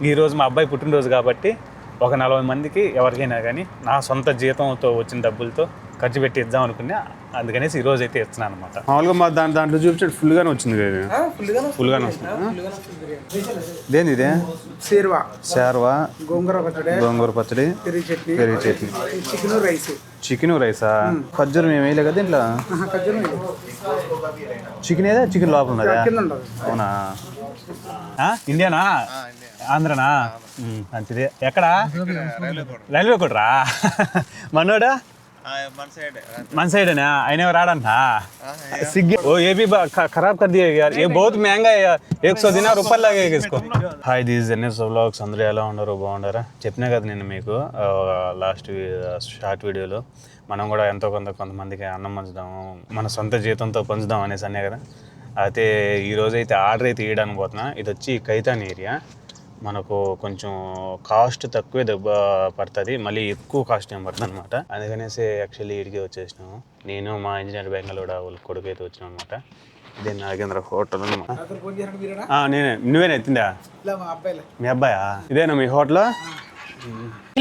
ఈరోజు మా అబ్బాయి పుట్టినరోజు కాబట్టి ఒక 40 మందికి ఎవరికైనా కానీ నా సొంత జీతంతో వచ్చిన డబ్బులతో ఖర్చు పెట్టి ఇద్దాం అనుకున్నా. అందుకనేసి ఈరోజు అయితే ఇస్తున్నాను అనమాట. మామూలుగా మా దాంట్లో చూపించాడు ఫుల్గానే వచ్చింది కదా, ఫుల్గానే వస్తుంది. దేని ఇదే షేర్వా, గోంగూర పచ్చడి, పెరుగు చట్నీ, చికెన్ రైసా? ఖర్జూరం ఏమి వేయలే కదా దీంట్లో. చికెన్ ఏదా? చికెన్ లోపల ఉన్నదా? అవునా? ఇండియానా? ఆంధ్రనా? మంచిది. ఎక్కడా? రైల్వే కోటరా? మనోడా మన సైड है आने राडा सिग्गी वो ये भी खराब कर दिया यार, ये बहुत महंगा है यार, 100 दिनार ऊपर लगेगा इसको. Hi this NS vlogs. అందరూ ఎలా ఉన్నారు? బాగుంటారా? చెప్పినా కదా నేను మీకు లాస్ట్ షార్ట్ వీడియోలో మనం కూడా ఎంతో కొంతమందికి అన్నం పంచుదాము, మన సొంత జీతంతో పంచుదాం అనేసి అనే కదా. అయితే ఈరోజు అయితే ఆర్డర్ అయితే వేయడానికి పోతున్నా. ఇది వచ్చి కైతాన్ ఏరియా. మనకు కొంచెం కాస్ట్ తక్కువే పడుతుంది, మళ్ళీ ఎక్కువ కాస్ట్ ఏం పడుతుంది అనమాట. అందుకనేసి యాక్చువల్లీ ఇడికి వచ్చేసినాము. నేను మా ఇంజనీర్ బెంగళూరు వాళ్ళ కొడుకు అయితే వచ్చినాం అనమాట. ఇదే నాగేంద్ర హోటల్ అనమాట. నేనే. నువ్వేనా ఎత్తిందా? మీ అబ్బాయా? ఇదేనా మీ హోటల్?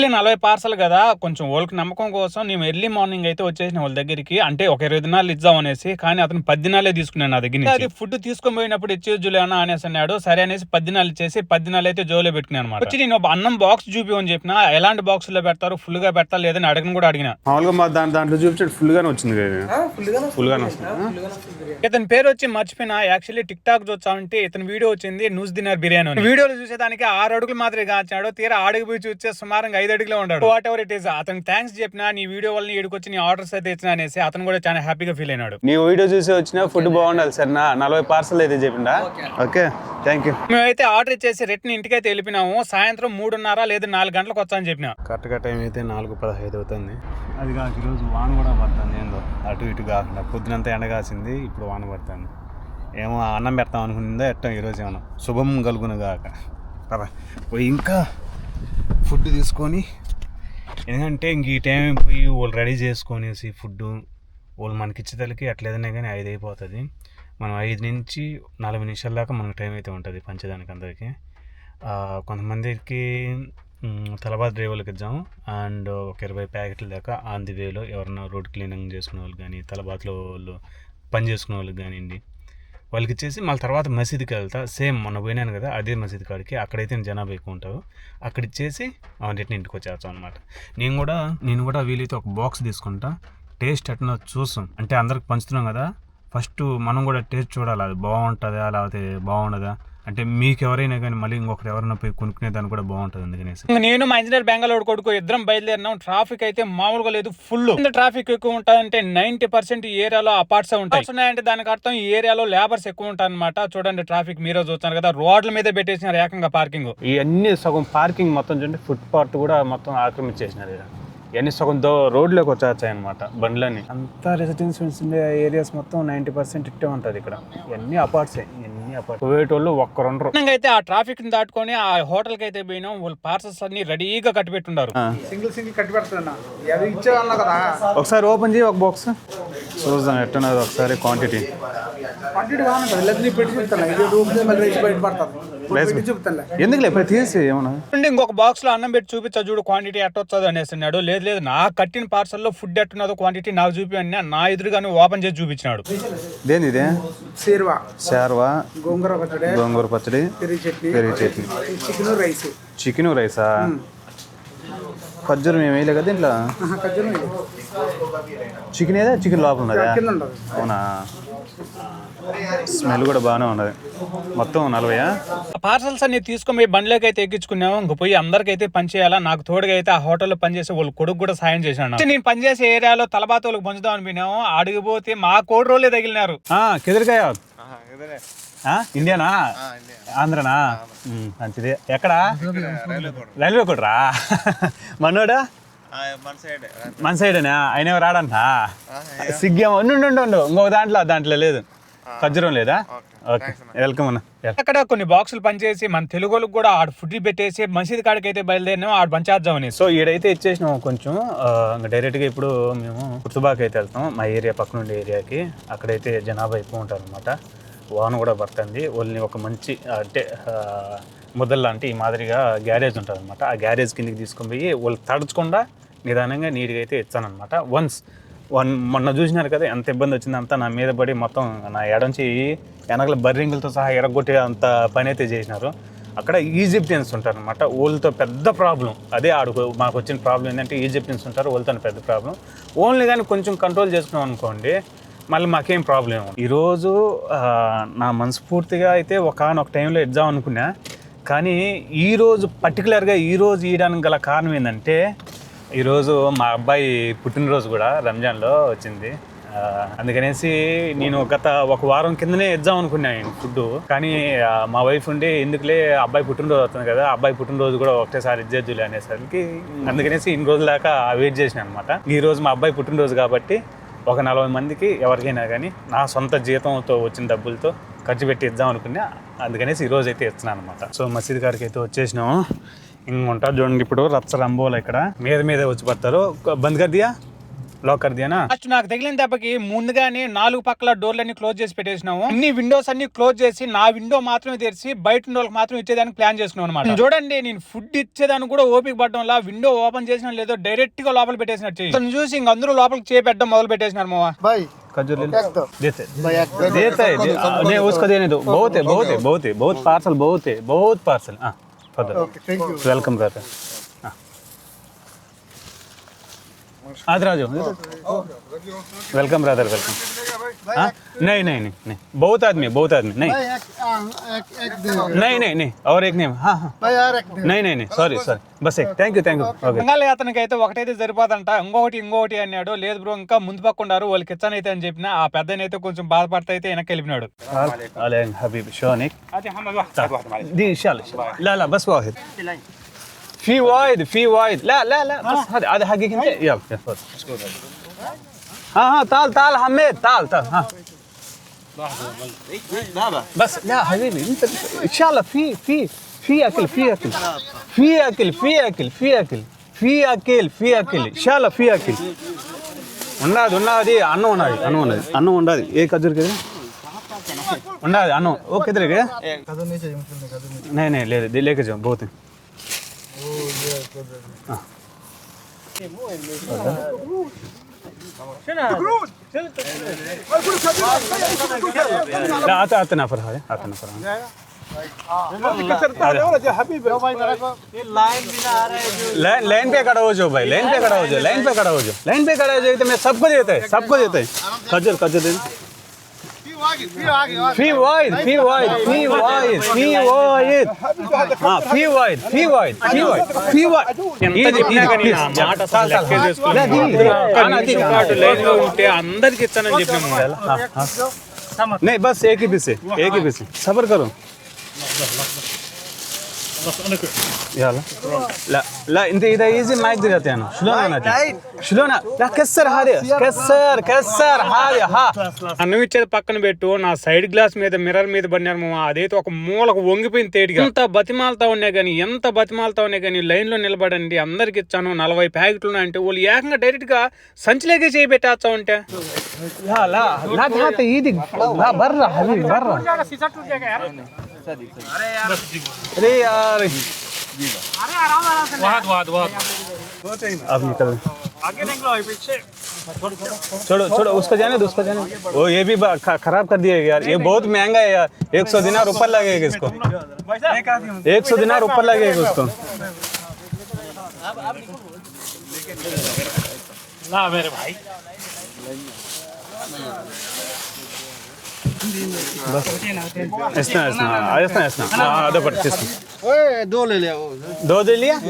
40 పార్సల్ కదా, కొంచెం వాళ్ళకి నమ్మకం కోసం నేను ఎర్లీ మార్నింగ్ అయితే వచ్చేసిన వాళ్ళ దగ్గరికి. అంటే ఒక 20 దినాలు ఇద్దాం అనేసి, కానీ అతను 10 దినాలే తీసుకున్నాను నా దగ్గర నుంచి. ఫుడ్ తీసుకొని పోయినప్పుడు ఇచ్చేది జూలేనా అనేసి అన్నాడు. సరే అనేసి 10 దినాలు ఇచ్చేసి 10 దినాలు అయితే జోలో పెట్టుకున్నాను అనమాట. వచ్చి నేను అన్నం బాక్స్ చూపించని చెప్పిన, ఎలాంటి బాక్స్ లో పెడతారు, ఫుల్ గా పెడతారు లేదని కూడా అడిగిన. మామూలుగా మా దాంట్లో చూపించాడు ఫుల్ గానే వచ్చింది కదా, ఫుల్ గానే వస్తుంది. ఇతని పేరు వచ్చి మర్చిపోయినా. యాక్చువల్లీ టిక్ టాక్ చూసామంటే ఇతని వీడియో వచ్చింది నూస్ దినార్ బిర్యానీ. వీడియోలో చూసేదానికి 6 అడుగులు మాత్రమే కాచాడు, తీరా ఆడికి పోయి చూస్తే సుమారుగా 5 అడుగులో ఉన్నాడు. వాట్ ఎవర్ ఇట్ ఈస్, అతను థ్యాంక్స్ చెప్పినా, నీ వీడియో వల్ల ఇక్కడికి నీ ఆర్డర్స్ అయితే ఇచ్చిన అనేసి అతను కూడా చాలా హ్యాపీగా ఫీల్ అయినాడు. నీ వీడియో చూసి వచ్చిన ఫుడ్ బాగుండాలి సార్, నా 40 పార్సల్ అయితే చెప్పిండా. Okay thank you. మేమైతే ఆర్డర్ ఇచ్చేసి రిటర్న్ ఇంటికైతే వెళ్ళిపోయినాము. సాయంత్రం 3:30 లేదా 4 గంటలకు వచ్చా అని చెప్పిన. కరెక్ట్గా టైం అయితే 4:15 అవుతుంది. అది కాక ఈరోజు వాన కూడా పడుతుంది. ఏందో అటు ఇటు కాకుండా పొద్దునంతా ఎండ కాసింది, ఇప్పుడు వాన పడుతుంది. ఏమో అన్నం పెడతాం అనుకుంటుందో ఎట్టం ఈరోజు ఏమన్నా శుభం కలుగును కాక. పోయి ఇంకా ఫుడ్ తీసుకొని, ఎందుకంటే ఇంక ఈ టైం పోయి వాళ్ళు రెడీ చేసుకొనేసి ఫుడ్ వాళ్ళు మనకి ఇచ్చేతలకి ఎట్లేదనే కానీ 5 అయిపోతుంది. మనం 5 నుంచి 40 నిమిషాల దాకా మనకు టైం అయితే ఉంటుంది పంచేదానికి అందరికీ. కొంతమందికి తలబాద్ డ్రైవర్లకు ఇద్దాము. అండ్ ఒక 20 ప్యాకెట్ల దాకా ఆన్ ది వేలో ఎవరన్నా రోడ్ క్లీనింగ్ చేసుకునే వాళ్ళు కానీ, తలబాద్లో వాళ్ళు పని చేసుకునే వాళ్ళకి కానివ్వండి, వాళ్ళకి ఇచ్చేసి మళ్ళీ తర్వాత మసీదుకి వెళ్తా. సేమ్ మొన్న పోయినాను కదా, అదే మసీద్ కాడికి. అక్కడైతే జనాభా ఎక్కువ ఉంటారు. అక్కడ ఇచ్చేసి రిటర్న్ ఇంటికి వచ్చేస్తాం అనమాట. నేను కూడా వీలైతే ఒక బాక్స్ తీసుకుంటా. టేస్ట్ ఎట్లా చూసాం అంటే అందరికి పంచుతున్నాం కదా, ఫస్ట్ మనం కూడా టేస్ట్ చూడాలి. అది బాగుంటుందా లేకపోతే బాగుండదా, అంటే మీకు ఎవరైనా కానీ మళ్ళీ ఇంకొకరు ఎవరైనా పోయి కొనుక్కునే దానికి కూడా బాగుంటుంది. అందుకనేసి నేను మా ఇంజనీర్ బెంగళూరు కొడుకు ఇద్దరం బయలుదేరినాం. ట్రాఫిక్ అయితే మామూలుగా లేదు, ఫుల్ ట్రాఫిక్ ఎక్కువ ఉంటాయంటే 90% ఏరియాలో అపార్ట్స్ ఉన్నాయంటే దానికి అర్థం ఈ ఏరియాలో లేబర్స్ ఎక్కువ ఉంటారు అనమాట. చూడండి ట్రాఫిక్ మీరే చూస్తున్నారు కదా, రోడ్ల మీద పెట్టేసినారు ఏకంగా పార్కింగ్. ఇవన్నీ సగం పార్కింగ్ మొత్తం చూడండి, ఫుట్ పాత్ కూడా మొత్తం ఆక్రమించేసినారు. ఇవన్నీ సగం రోడ్లోకి వచ్చేస్తాయి అనమాట బండ్లని. అంతా రెసిడెన్షియల్స్ ఏరియాస్ మొత్తం 90% ఇట్టే ఉంటుంది ఇక్కడ. ఇవన్నీ అపార్ట్సే, ఇవన్నీ అపార్ట్. పోయేటోళ్ళు ఒక్కరుండరు. అయితే ఆ ట్రాఫిక్ ని దాటుకొని ఆ హోటల్ కి అయితే పోయినాం. వాళ్ళు పార్సల్స్ అన్ని రెడీగా కట్టి పెట్టున్నారు. సింగిల్ కట్టి పెడుతున్నా. ఒకసారి ఓపెన్ చేయి ఒక బాక్స్ చూద్దాం ఎట్టున్నది ఒకసారి. క్వాంటిటీ ఎందుకులే తీసి ఏమన్నా ఇంకొక బాక్స్ లో అన్నం పెట్టి చూపించా చూడు క్వాంటిటీ ఎట్టొచ్చదు అనేసి అన్నాడు. లేదు నా కట్టిన పార్సల్లో ఫుడ్ ఎట్టున్నదో క్వాంటిటీ నాకు చూపి అన్నా. నా ఎదురుగానే ఓపెన్ చేసి చూపించినాడు. దేని ఇదే? షేర్వా, గోంగూర పచ్చడి, పెరుగు చట్నీ, చికెన్ రైసా? ఖర్జూరం ఏమి వేయలే కదా దీంట్లో. చికెన్ ఏదా? చికెన్ లోపల ఉన్నదా? అవునా? స్మెల్ కూడా బాగానే ఉన్నది. మొత్తం 40 పార్సల్స్ అన్ని తీసుకొని బండ్లోకి అయితే ఎక్కించుకున్నాము. ఇంక పోయి అందరికైతే పని చేయాలా. నాకు తోడుగా అయితే ఆ హోటల్లో పనిచేసే వాళ్ళు కొడుకు కూడా సాయం చేశాను. నేను పనిచేసే ఏరియాలో తలబాతోళ్ళకి పంచుదాం అనిపోయినాము. అడిగిపోతే మా కోడి రోజులే తగిలినారు. కెదిరికాయ ఇండియానా? ఆంధ్రనా? మంచిది. ఎక్కడా? రైల్వే కోటరా? మనోడా? మన సైడేనా? ఆయన రాడంట. సిగ్గేమో ఉండు ఇంకొక దాంట్లో లేదు. ఖర్జూరం లేదా? ఓకే వెల్కమ్ అన్న. అక్కడ కొన్ని బాక్సులు పనిచేసి మన తెలుగులకు కూడా ఆడ ఫుడ్ పెట్టేసి మసీద్ కాడికి అయితే బయలుదేరినాం. ఆడ పంచేద్దామని. సో ఈడైతే ఇచ్చేసినాం కొంచెం. డైరెక్ట్గా ఇప్పుడు మేము కుర్తుబాకి అయితే వెళ్తాం, మా ఏరియా పక్కన ఉండే ఏరియాకి. అక్కడైతే జనాభా ఎక్కువ ఉంటారు అనమాట. వాన కూడా పడుతుంది. వాళ్ళని ఒక మంచి అంటే ముద్దలు లాంటి ఈ మాదిరిగా గ్యారేజ్ ఉంటుంది అనమాట. ఆ గ్యారేజ్ కిందకి తీసుకొని పోయి వాళ్ళు తడచకుండా నిదానంగా నీట్గా అయితే ఇచ్చానమాట. మొన్న చూసినారు కదా ఎంత ఇబ్బంది వచ్చింది, అంతా నా మీద పడి మొత్తం నా ఎడంచి వెనకల బర్రింగులతో సహా ఎరగొట్టి అంత పని అయితే చేసినారు. అక్కడ ఈజిప్టియన్స్ ఉంటారు అనమాట, వాళ్ళతో పెద్ద ప్రాబ్లం. అదే మాకు వచ్చిన ప్రాబ్లం ఏంటంటే ఈజిప్టియన్స్ ఉంటారు, వాళ్ళతో పెద్ద ప్రాబ్లం. ఓన్లీ కానీ కొంచెం కంట్రోల్ చేసుకున్నాం అనుకోండి మళ్ళీ మాకేం ప్రాబ్లం. ఈరోజు నా మనస్ఫూర్తిగా అయితే ఒకనొక టైంలో ఇద్దాం అనుకున్నా, కానీ ఈరోజు పర్టికులర్గా ఈరోజు ఇవ్వడానికి గల కారణం ఏంటంటే ఈరోజు మా అబ్బాయి పుట్టినరోజు కూడా రంజాన్లో వచ్చింది. అందుకనేసి నేను ఒక వారం కిందనే ఇద్దాం అనుకున్నాను ఫుడ్, కానీ మా వైఫ్ ఉండి ఎందుకులే అబ్బాయి పుట్టినరోజు అవుతుంది కదా, అబ్బాయి పుట్టినరోజు కూడా ఒకటేసారి ఇచ్చేద్దులే అనేసరికి అందుకనేసి ఇన్ని రోజుల దాకా వెయిట్ చేసిన అనమాట. ఈరోజు మా అబ్బాయి పుట్టినరోజు కాబట్టి ఒక 40 మందికి ఎవరికైనా కానీ నా సొంత జీతంతో వచ్చిన డబ్బులతో ఖర్చు పెట్టి ఇద్దాం అనుకున్నా. అందుకనేసి ఈరోజు అయితే ఇస్తున్నాను అనమాట. సో మసీద్ గారికి అయితే వచ్చేసినాము. ఇంకొంటారు చూడండి, ఇప్పుడు రచ్చ రంబోలు ఇక్కడ మీద వచ్చి పడతారు. బంద్ కర్దియా లాక్ కర్దియానా. నాకు తగిలిన దెబ్బకి ముందుగానే 4 పక్కల డోర్లన్నీ క్లోజ్ చేసి పెట్టేసినాము. అన్ని విండోస్ అన్ని క్లోజ్ చేసి నా విండో మాత్రమే తెరిచి బయట వాళ్ళకి మాత్రం ఇచ్చేదానికి ప్లాన్ చేసుకున్నాం అనమాట. చూడండి, నేను ఫుడ్ ఇచ్చేదానికి కూడా ఓపిక పడడం విండో ఓపెన్ చేసిన లేదో డైరెక్ట్ గా లోపల పెట్టేసినట్టు చూసి ఇంక అందరూ లోపలికి చేపెట్టడం మొదలు పెట్టేసినారు. మావా उसको देने दो, बहुत पार्सल. Welcome brother. आदर आ जाओ. Welcome brother, welcome. नहीं बहुत आदमी नहीं और एक नहीं. नहीं sorry bus thank you. Bengali అతనికి అయితే ఒకటైతే సరిపోదంట, ఇంకొకటి అన్నాడు. లేదు బ్రో ఇంకా ముందు పక్క ఉన్నారు వాళ్ళకి ఇచ్చానైతే అని చెప్పిన. ఆ పెద్దనైతే కొంచెం బాధపడితే అయితే వెనక్కి వెళ్ళిపోయినాడు. హబీబ్ షోనిక్ لا بس واحد في وايد لا بس هذا حقك انت. يلا ها تعال حميد تعال ها بس لا حبيبي انت ان شاء الله في اكل ان شاء الله في اكل. ఉన్నది అన్నం ఉన్నది ఏ ఖజూర్ కిదర్ ఉన్నది అన్నం ఓ కిదర్ है नहीं ले लेके जाओ बहुत है. आते नफर लाइन पे खड़ा हो जाओ भाई, लाइन पे खड़ा हो जाओ. तो मैं सबको देते हैं खजूर दे. في وايد అందరికి ఇస్తానని చెప్పినాము. नहीं बस एक ही पीस सबर करो. يلا لا انت اذا ايزي ما يقدر يعطينا شلون لا كسر هذه ها అన్నం ఇచ్చేది పక్కన పెట్టు. నా సైడ్ గ్లాస్ మీద మిర్రర్ మీద పడినారు మామ. అదైతే ఒక మూలకు వంగిపోయిన తేడిగా. ఎంత బతిమాలతా ఉన్నాయి కానీ లైన్ లో నిలబడండి అందరికి ఇచ్చాను 40 ప్యాకెట్లు ఉన్నాయంటే వాళ్ళు ఏకంగా డైరెక్ట్ గా సంచిలోకి చేయి పెట్టేస్తా ఉంటే బర్రా హబీబ్ బర్రా. अरे यार अब निकल आगे निकलो पीछे. छोड़ो उसको जाने दो. वो ये भी खराब कर दिया यार. ये बहुत महंगा है यार. 100 दिनार ऊपर लगेगा इसको. 100 दिनार ऊपर लगेगा उसको. ना मेरे भाई बस इतना आधा पट दो ले लिया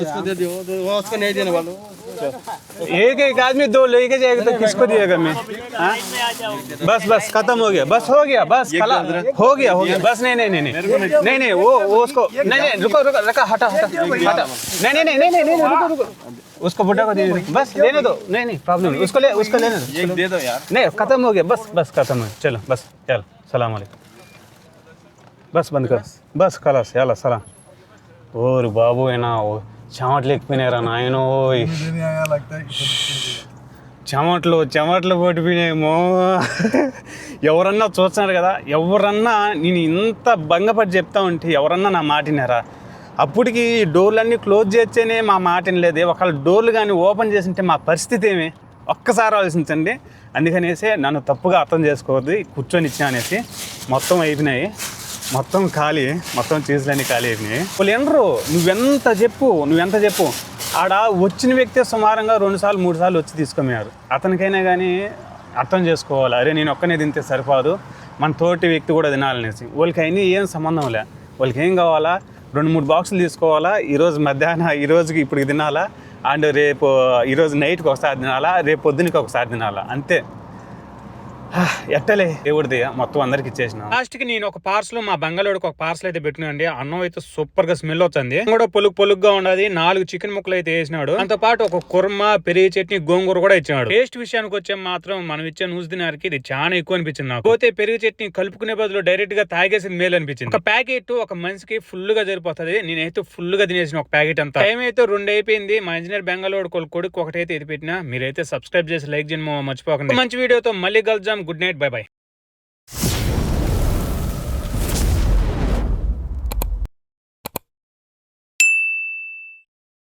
उसको दे दियो. उसको नहीं देने वाला. एक आदमी 2 लेके जाएगा तो किसको दिएगा मैं. बस खत्म हो गया. बस हो गया बस नहीं वो उसको नहीं रुको रखा हटा नहीं रुको उसको बुढ़ा को दे बस लेने दो. नहीं प्रॉब्लम नहीं उसको लेने दे दो यार. नहीं खत्म हो गया बस खत्म है. चलो बस चल सलाम अलैकुम. बस बंद कर बस खलास याला सलाम. और बाबू है ना वो చెమట్లు ఎక్కిపోయినారా నాయనో. చెమట్లు పట్టిపోయినాయేమో. ఎవరన్నా చూస్తున్నారు కదా, ఎవరన్నా నేను ఇంత భంగపడి చెప్తా ఉంటే ఎవరన్నా నా మాటినారా? అప్పటికి ఈ డోర్లన్నీ క్లోజ్ చేస్తేనే మా మాట వినలేదు. ఒకవేళ డోర్లు కానీ ఓపెన్ చేసింటే మా పరిస్థితి ఏమి ఒక్కసారి ఆలోచించండి. అందుకనేసి నన్ను తప్పుగా అర్థం చేసుకోవద్దు, కూర్చొని ఇచ్చా అనేసి. మొత్తం అయిపోయినాయి, మొత్తం ఖాళీ, మొత్తం చీజులన్నీ ఖాళీ అయిపోయినాయి. వాళ్ళు ఎండరు, నువ్వెంత చెప్పు ఆడ వచ్చిన వ్యక్తే సుమారంగా 2 సార్లు 3 సార్లు వచ్చి తీసుకోమన్నారు. అతనికైనా కానీ అర్థం చేసుకోవాలి, అరే నేను ఒక్కనే తింటే సరిపోదు, మన తోటి వ్యక్తి కూడా తినాలనేసి. వాళ్ళకి అయినా ఏం సంబంధం లే, వాళ్ళకి ఏం కావాలా, 2-3 బాక్సులు తీసుకోవాలా, ఈరోజు మధ్యాహ్నం ఈరోజుకి ఇప్పుడు తినాలా, అండ్ రేపు ఈరోజు నైట్కి ఒకసారి తినాలా, రేపు పొద్దునకి ఒకసారి తినాలా, అంతే. ఎట్టలే దేవుడిది మొత్తం అందరికి ఇచ్చేసిన. లాస్ట్కి నేను ఒక పార్సల్, మా బంగాళోడికి ఒక పార్సల్ అయితే పెట్టినండి. అన్నం అయితే సూపర్ గా స్మెల్ వచ్చింది, కూడా పొలుగ్గా ఉండదు. 4 చికెన్ ముక్కలు అయితే వేసినాడు, దాంతో పాటు ఒక కుర్మా, పెరుగు చట్నీ, గోంగూర కూడా ఇచ్చినాడు. టేస్ట్ విషయానికి వచ్చే మాత్రం మనం ఇచ్చే నూసి దినారికి ఇది చాలా ఎక్కువ అనిపించింది నాకు. పోతే పెరుగు చట్నీ కలుపుకునే బదులు డైరెక్ట్ గా తాగేసింది మేలు అనిపించింది. ఒక ప్యాకెట్ ఒక మనిషికి ఫుల్ గా సరిపోతుంది. నేనైతే ఫుల్ గా తినేసిన ఒక ప్యాకెట్ అంతా. టైం అయితే 2 అయిపోయింది. మా ఇంజనీర్ బెంగాళోడు కొడుకు ఒకటైతే ఇది పెట్టినా. మీరైతే సబ్స్క్రైబ్ చేసి లైక్ చేయడం మర్చిపోకండి. మంచి వీడియోతో మళ్ళీ కలుద్దాం. Good night, by by.